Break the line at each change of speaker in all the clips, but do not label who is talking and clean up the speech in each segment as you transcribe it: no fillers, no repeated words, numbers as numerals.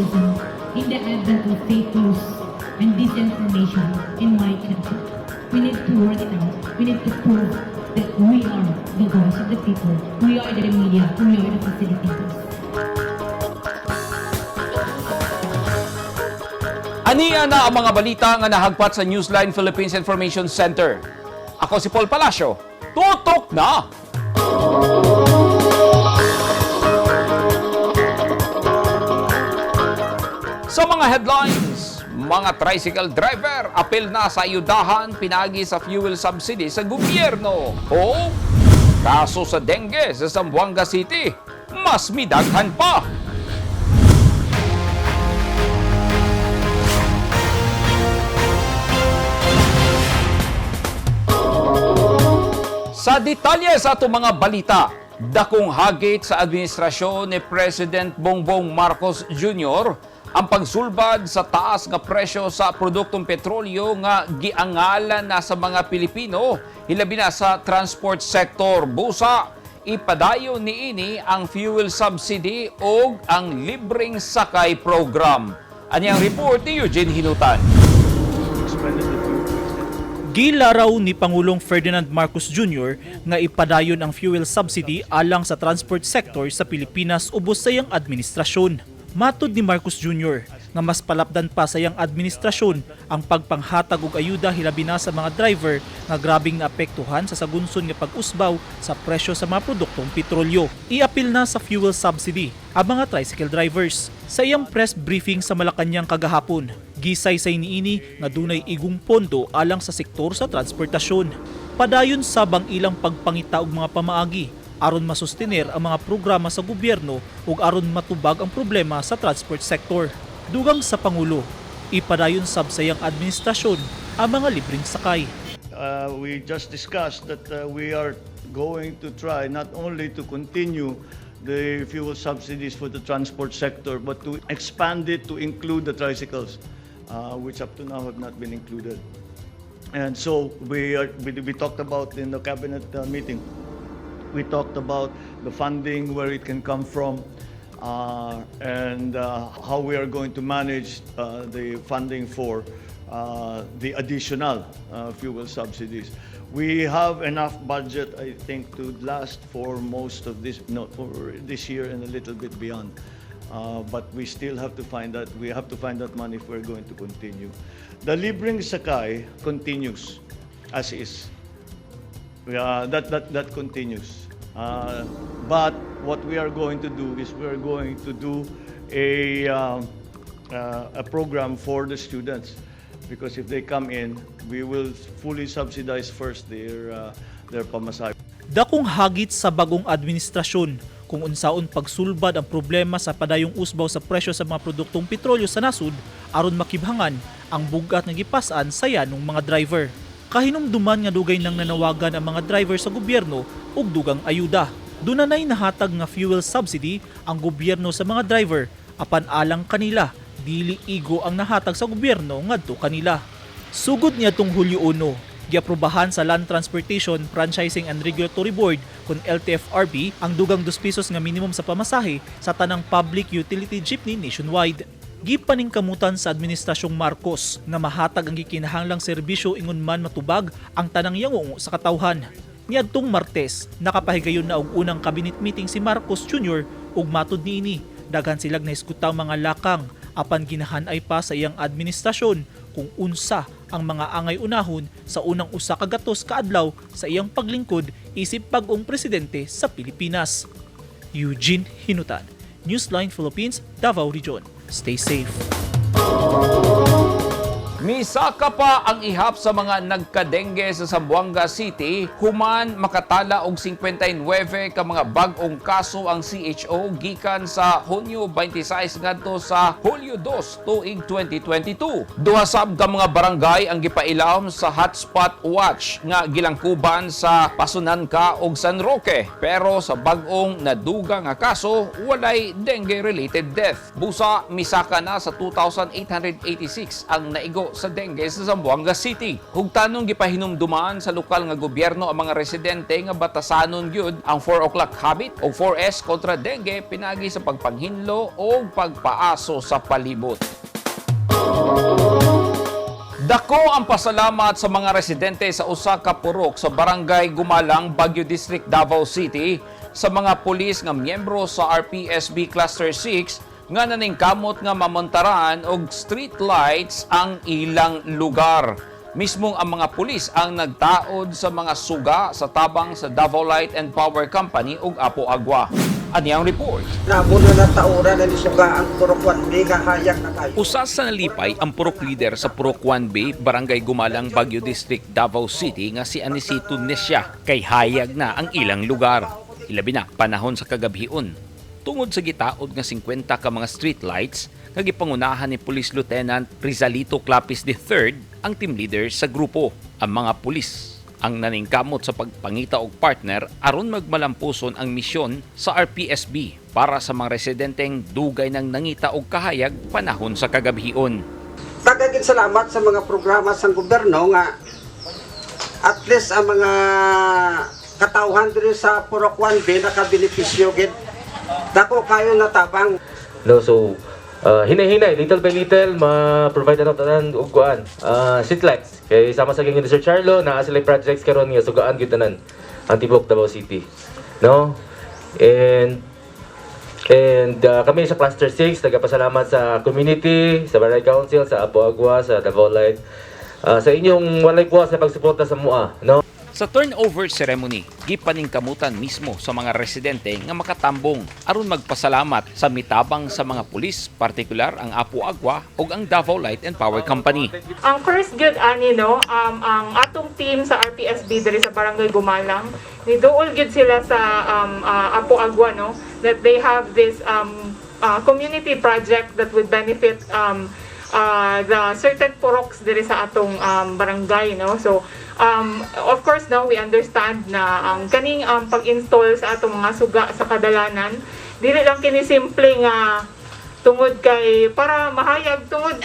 journalism in the advent of fake news and disinformation in my country. We need to work it out. We need to prove that we are the voice of the people. We are the media. We are the facilitators.
Aniya na ang mga balita nga nahagpat sa Newsline Philippines Information Center. Ako si Paul Palacio. Tutok na! Sa mga headlines, mga tricycle driver apil na sa ayudahan pinagi sa fuel subsidy sa gobyerno. O kaso sa dengue sa Zamboanga City, mas midaghan pa. Sa detalye sa ato mga balita, dakong hagit sa administrasyon ni President Bongbong Marcos Jr. ang pagsulbad sa taas nga presyo sa produktong petrolyo nga giangalan na sa mga Pilipino, hilabi na sa transport sector. Busa, ipadayon niini ang fuel subsidy o ang libreng sakay program. Anyang report ni Eugene Hinutan.
Gilaraw ni Pangulong Ferdinand Marcos Jr. nga ipadayon ang fuel subsidy alang sa transport sector sa Pilipinas ubos sa iyang administrasyon. Matod ni Marcos Jr. nga mas palapdan pa sa iyang administrasyon ang pagpanghatag og ayuda hilabi na sa mga driver nga grabing naapektuhan sa sagunson nga pag-usbaw sa presyo sa mga produktong petrolyo. Iapil na sa fuel subsidy ang mga tricycle drivers. Sa iyang press briefing sa Malacañang kagahapon, gisaysay niini nga dunay igong pondo alang sa sektor sa transportasyon. Padayon sabang ilang pagpangita og mga pamaagi aron masustener ang mga programa sa gobyerno ug aron matubag ang problema sa transport sector. Dugang sa Pangulo, ipadayon sab sa iyang administrasyon ang mga libreng sakay.
We just discussed that we are going to try not only to continue the fuel subsidies for the transport sector, but to expand it to include the tricycles, which up to now have not been included. And so we talked about in the cabinet meeting, we talked about the funding, where it can come from, and how we are going to manage the funding for the additional fuel subsidies. We have enough budget, I think, to last for most of this, for this year and a little bit beyond. But we still have to find that. We have to find that money if we're going to continue. The libreng sakay continues as is. That continues. But what we are going to do is we are going to do a program for the students. Because if they come in, we will fully subsidize first their pamasahe.
Dakong hagit sa bagong administrasyon kung unsaon pagsulbad ang problema sa padayong usbaw sa presyo sa mga produktong petrolyo sa nasud aron makibhangan ang bugat nga gipas-an sa yanong mga driver. Kahinumduman nga dugay nang nanawagan ang mga driver sa gobyerno og dugang ayuda. Dunanay nahatag nga fuel subsidy ang gobyerno sa mga driver apan alang kanila dili igo ang nahatag sa gobyerno ngadto kanila. Sugod niadtong Hulyo 1, giaprobahan sa Land Transportation Franchising and Regulatory Board kun LTFRB ang dugang 2 pesos nga minimum sa pamasahe sa tanang public utility jeepney nationwide. Gipaningkamutan sa Administrasyong Marcos na mahatag ang gikinahanglang serbisyo ingon man matubag ang tanang yangungo sa katawhan. Niadtong Martes, nakapahigayon na og unang cabinet meeting si Marcos Jr. ug matod niini daghan silang nahiskutang mga lakang apan ginahanay pa sa iyang administrasyon kung unsa ang mga angay unahon sa unang usa ka gatos kaadlaw sa iyang paglingkod isip bag-ong presidente sa Pilipinas. Eugene Hinutan, Newsline Philippines, Davao Region. Stay safe.
Misaka pa ang ihap sa mga nagkadengge sa Zamboanga City human makatala og 59 ka mga bag-ong kaso ang CHO gikan sa Hunyo 26 ngadto sa Hulyo 2 tuig 2022. Duha sab ka mga barangay ang gipailawom sa hotspot watch nga gilangkuban sa Pasunanca ug San Roque, pero sa bag-ong naduga nga kaso walay dengue related death. Busa misaka na sa 2,886 ang naigo sa dengue sa Zamboanga City. Ug tanong gipahinumduman sa lokal nga gobyerno ang mga residente nga batasanon gyud ang 4 o'clock habit o 4S kontra dengue pinagi sa pagpanghinlo o pagpaaso sa palibot. Dako ang pasalamat sa mga residente sa usa ka purok sa Barangay Gumalang, Baguio District, Davao City sa mga pulis nga miyembro sa RPSB Cluster 6 nga naningkamot nga mamontaran og street lights ang ilang lugar. Mismong ang mga pulis ang nagtaod sa mga suga sa tabang sa Davao Light and Power Company ug Apo Agua. Ani ang report.
Nabuno na taura na nisuga ang Purok 1B kahayag na kayo.
Usas sa nalipay ang purok leader sa Purok 1B, Barangay Gumalang, Baguio District, Davao City nga si Anisito Nesya kay hayag na ang ilang lugar. Ilabi na panahon sa kagabhion. Tungod sa gitaod nga 50 ka mga street lights nga gipangunahan ni Police Lieutenant Rizalito Clapis III ang team leader sa grupo. Ang mga pulis ang naningkamot sa pagpangita og partner aron magmalampuson ang misyon sa RPSB para sa mga residenteng dugay ng nangita og kahayag panahon sa kagabhion.
Tagagid salamat sa mga programa sa gobyerno nga at least ang mga katawhan diri sa Purok 1B nakabenepisyo gid. Dako kayo natabang.
No, so hinay-hinay, little by little, ma-provide na tanan og kuan. Street lights. Kay sama sa gingin ni Sir Charlo, naa sila projects karon nga sugaan gyud tanan ang tibok Davao City. No? And kami sa Cluster 6 nagapasalamat sa community, sa Barangay Council, sa Apo Agua, sa Davao Light, sa inyong walay kuha sa pagsuporta sa MUA, no?
Sa turnover ceremony, gipaningkamutan mismo sa mga residente nga makatambong aron magpasalamat sa mitabang sa mga pulis, partikular ang Apo Agua ug ang Davao Light and Power Company.
Ang first good ani no, ang atong team sa RPSB diri sa Barangay Gumalang, niduol gyud sila sa Apo Agua no, that they have this community project that would benefit the certain puroks diri sa atong barangay no. So of course now we understand na ang kaning pag-install sa atong mga suga sa kadalanan dili lang kini simple nga tungod kay para mahayag tungod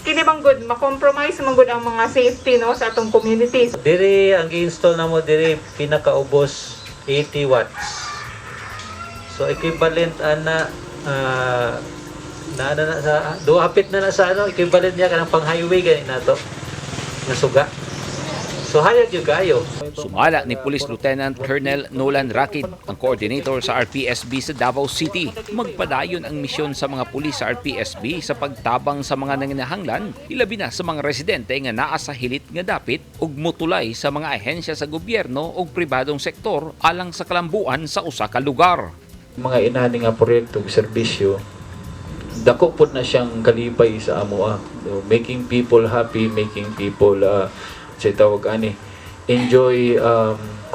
kini manggod ma-compromise manggod ang mga safety no sa atong community.
Diri ang i-install namo diri pinakaubos 80 watts. So equivalent ana na sa do hapit na sa ano equivalent niya kanang pang highway gani nato nga suga. So hayag yung kayo.
Sumala ni Police Lieutenant Colonel Nolan Rakid, ang coordinator sa RPSB sa Davao City. Magpadayon ang misyon sa mga pulis sa RPSB sa pagtabang sa mga nanginahanglan, ilabi na sa mga residente nga naa sa hilit nga dapit ug mutulay sa mga ahensya sa gobyerno ug pribadong sektor alang sa kalambuan sa usa ka lugar.
Mga inani nga proyekto ug serbisyo dako pod na siyang kalipay sa amoa. So, making people happy, making people sa tawag ani enjoy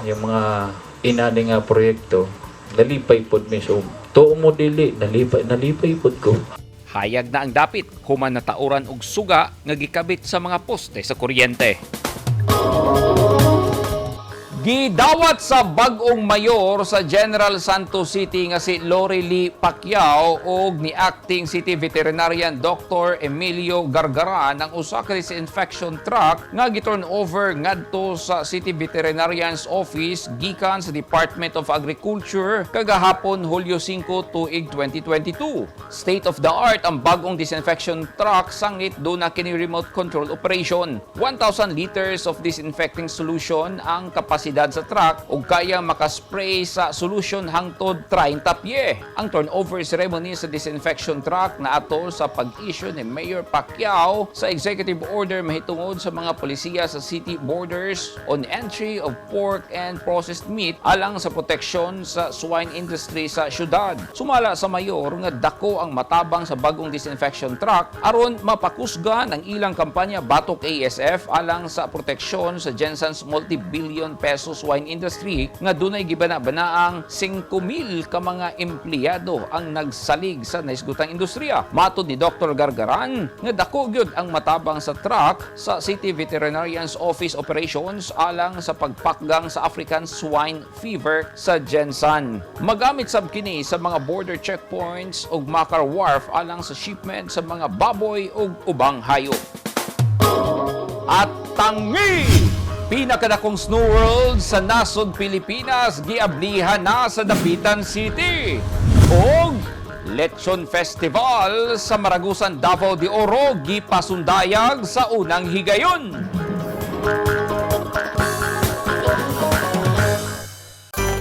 yung mga inani nga proyekto nalipay pod mi so tuo mo dili nalipay pod ko.
Hayag na ang dapit human natauran og suga nga gikabit sa mga poste sa kuryente. Gidawat sa bag-ong mayor sa General Santos City nga si Lori Lee Pacquiao ug ni Acting City Veterinarian Dr. Emilio Gargaran ang usa ka disinfection truck nga giturn over ngadto sa City Veterinarian's Office gikan sa Department of Agriculture kagahapon Hulyo 5 tuig 2022. State of the art ang bag-ong disinfection truck sangit do na kini remote control operation. 1,000 liters of disinfecting solution ang kapasidad sa truck ug kaya makaspray sa solution hangtod 30 pye. Ang turnover ceremony sa disinfection truck na atol sa pag-issue ni Mayor Pacquiao sa executive order mahitungod sa mga polisiya sa city borders on entry of pork and processed meat alang sa proteksyon sa swine industry sa syudad. Sumala sa mayor nga dako ang matabang sa bagong disinfection truck aron mapakusgan ang ilang kampanya Batok ASF alang sa proteksyon sa Jensen's multi-billion peso swine industry nga dunay gibana-banaang 5,000 ka mga empleyado ang nagsalig sa naisgutang industriya. Matud ni Dr. Gargaran nga dako gyud ang matabang sa truck sa City Veterinarian's Office operations alang sa pagpakgang sa African swine fever sa Jensen. Magamit sab kini sa mga border checkpoints ug Makar Wharf alang sa shipment sa mga baboy ug ubang hayop. At tangi! Pinakadakong Snow World sa nasod Pilipinas giablihan na sa Dapitan City. Og Lechon Festival sa Maragusan, Davao de Oro gipasundayag sa unang higayon.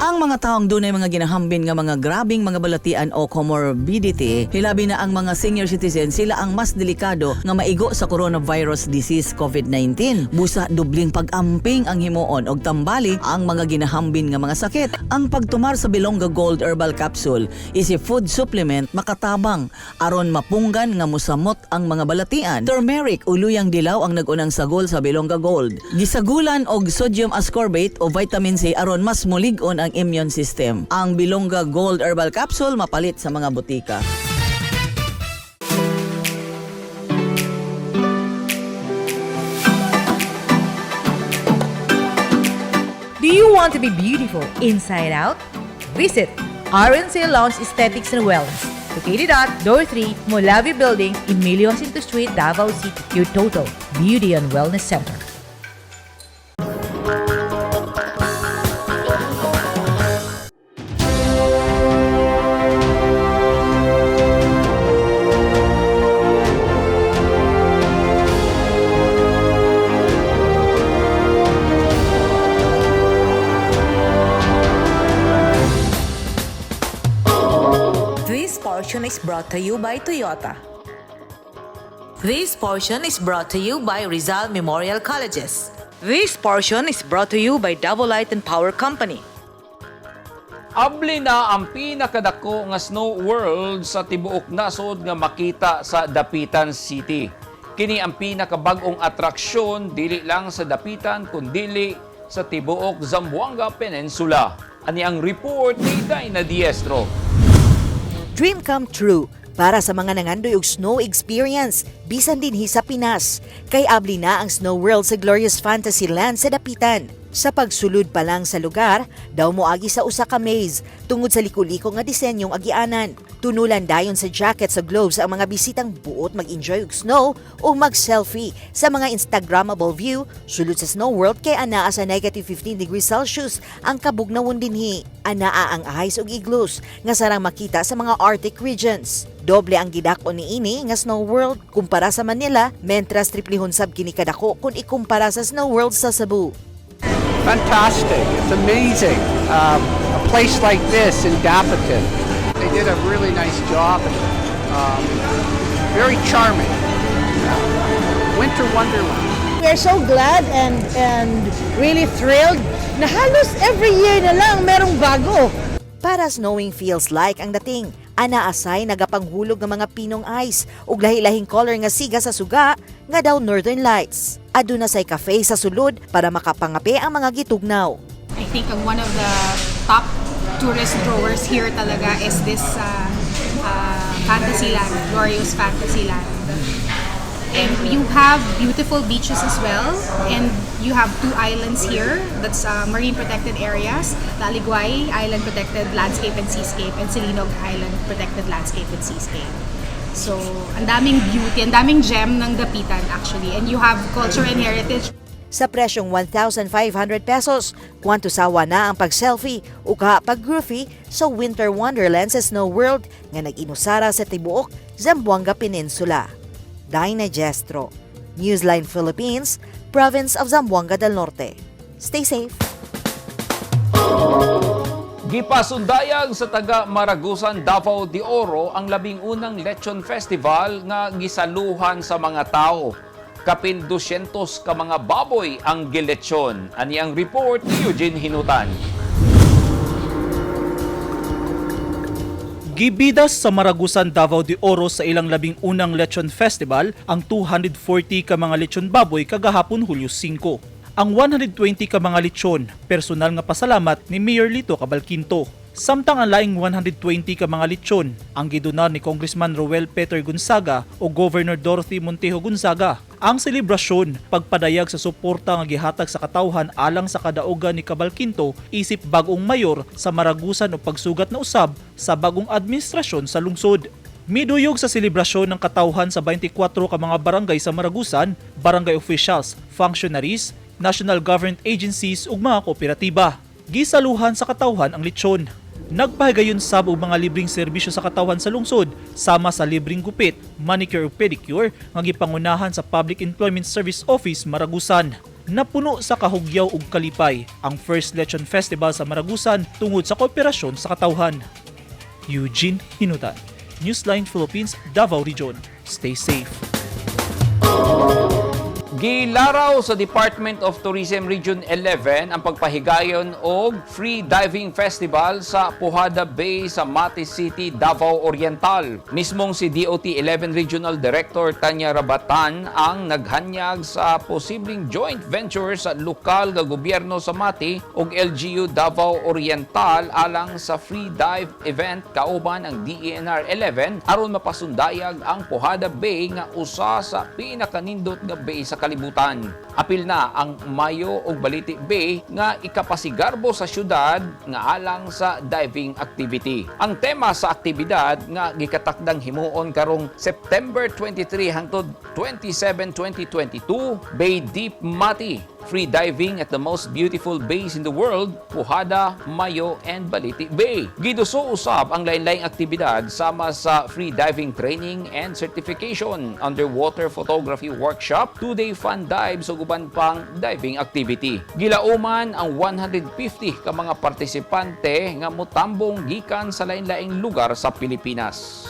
Ang mga taong dunay mga ginahambin nga mga grabing mga balatian o comorbidity, hilabi na ang mga senior citizen, sila ang mas delikado nga maigo sa coronavirus disease COVID-19. Busa dubling pag-amping ang himuon og tambali ang mga ginahambin nga mga sakit. Ang pagtumar sa Bilonga Gold Herbal Capsule is a food supplement makatabang aron mapunggan nga musamot ang mga balatian. Turmeric uluyang dilaw ang nagunang sagol sa Bilonga Gold. Gisagulan og sodium ascorbate o vitamin C aron mas mulig-on ang immune system. Ang Bilonga Gold Herbal Capsule mapalit sa mga butika.
Do you want to be beautiful inside out? Visit RNC Lounge Aesthetics and Wellness, located at Door 3, Molavi Building, Emilio Jacinto Street, Davao City. Your total beauty and wellness center.
This portion is brought to you by Toyota. This portion is brought to you by Rizal Memorial Colleges. This portion is brought to you by Double Light and Power Company.
Abli na ang pinakadako nga Snow World sa tibuok nasod nga makita sa Dapitan City. Kini ang pinakabag-ong atraksyon dili lang sa Dapitan kundi sa tibuok Zamboanga Peninsula. Ani ang report ni Dina Diestro.
Dream come true para sa mga nangandoy og snow experience bisan dinhi sa Pinas. Kay abli na ang Snow World sa Glorious Fantasyland sa Dapitan. Sa pagsulod pa lang sa lugar, daw moagi sa usa ka maze tungod sa liko-liko nga disenyong agianan. Tunulan dayon sa jacket sa globes ang mga bisitang buot mag-enjoy og snow o mag-selfie sa mga Instagrammable view sulod sa Snow World kay anaa sa -15 degrees Celsius ang kabugnawon dinhi. Anaa ang ice ug igloos nga sarang makita sa mga Arctic regions. Doble ang gidakon niini nga Snow World kumpara sa Manila, mentras triplihon sab kini kadako kung ikumpara sa Snow World sa Cebu.
Fantastic. It's amazing. A place like this in Dapitan. They did a really nice job. Very charming. Winter wonderland.
We are so glad and really thrilled na halos every year na lang merong bago.
Para snowing feels like ang dating. Anaasay nagapanghulog ng mga pinong ice ug lahi-lahing color nga siga sa suga nga daw Northern Lights. Aduna say cafe sa sulod para makapangapi ang mga gitugnaw.
I think one of the top tourist drawers here talaga is this Fantasyland, Glorious Fantasyland. And you have beautiful beaches as well, and you have 2 islands here, that's marine protected areas, the Aligway Island Protected Landscape and Seascape, and Silinog Island Protected Landscape and Seascape. So, ang daming beauty, ang daming gem ng Dapitan actually, and you have culture and heritage.
Sa presyong 1,500 pesos, kwanto sawa na ang pag-selfie o pag-groovy sa Winter Wonderland sa Snow World nga nag-inusara sa tibuok Zamboanga Peninsula. Dina Diestro, Newsline Philippines, Province of Zamboanga del Norte. Stay safe.
Gipasundayag sa taga Maragusan, Davao de Oro ang labing unang Lechon Festival nga gisaluhan sa mga tao. Kapin 200 ka mga baboy ang gilechon. Ani ang report ni Eugene Hinutan.
Gibidas sa Maragusan, Davao de Oro sa ilang labing unang Lechon Festival ang 240 ka mga lechon baboy kagahapon Hulyo 5. Ang 120 ka mga lechon, personal nga pasalamat ni Mayor Lito Cabalquinto. Samtang ang laing 120 ka mga lechon ang gidonar ni Congressman Roel Peter Gonzaga o Governor Dorothy Montejo Gonzaga. Ang selebrasyon pagpadayag sa suporta nga gihatag sa katawhan alang sa kadaugan ni Cabalquinto isip bagong mayor sa Maragusan o pagsugat na usab sa bagong administrasyon sa lungsod. Miduyog sa selebrasyon ng katawhan sa 24 ka mga barangay sa Maragusan, barangay officials, functionaries, national government agencies ug mga kooperatiba. Gisaluhan sa katawhan ang lechon. Nagpahigayon sab og mga libreng serbisyo sa katawhan sa lungsod, sama sa libreng gupit, manicure ug pedicure nga gipangunahan sa Public Employment Service Office Maragusan. Napuno sa kahugyaw ug kalipay ang First Lechon Festival sa Maragusan tungod sa kooperasyon sa katawhan. Eugene Hinutan, Newsline Philippines, Davao Region. Stay safe.
Gilaraw sa Department of Tourism Region 11 ang pagpahigayon og Free Diving Festival sa Puhada Bay sa Mati City, Davao Oriental. Mismong si DOT 11 Regional Director Tanya Rabatan ang naghanyag sa posibleng joint venture sa lokal nga gobyerno sa Mati ug LGU Davao Oriental alang sa free dive event kauban ang DENR 11 aron mapasundayag ang Puhada Bay nga usa sa pinakanindot nga bay sa kalibutan. Apil na ang Mayo ug Baliti Bay nga ikapasigarbo sa syudad nga alang sa diving activity. Ang tema sa aktibidad nga gikatakdang himuon karong September 23 hangtod 27, 2022, Bay Deep Mati, free diving at the most beautiful bays in the world, Puhada, Mayo, and Baliti Bay. Giduso usab ang lain-laing aktibidad sama sa free diving training and certification, underwater photography workshop, 2-day fun dives ug uban pang diving activity. Gilauman ang 150 ka mga partisipante nga motambong gikan sa lain-laing lugar sa Pilipinas.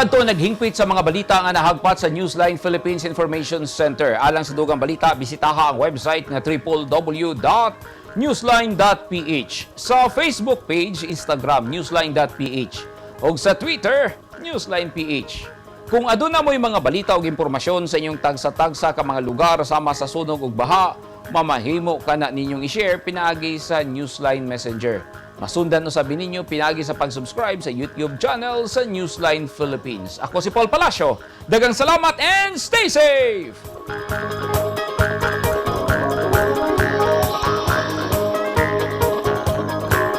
Kadto naghingpit sa mga balita nga nahagpat sa Newsline Philippines Information Center. Alang sa dugang balita, bisitaha ang website nga www.newsline.ph. Sa Facebook page, Instagram, newsline.ph. O sa Twitter, newsline.ph. Kung aduna mo'y mga balita o impormasyon sa inyong tagsa-tagsa ka mga lugar sama sa sunog ug baha, mamahimo ka na ninyong i-share pinaagi sa Newsline Messenger. Masundan no sabi ninyo pinagi sa pag-subscribe sa YouTube channel sa Newsline Philippines. Ako si Paul Palacio. Dagang salamat and stay safe!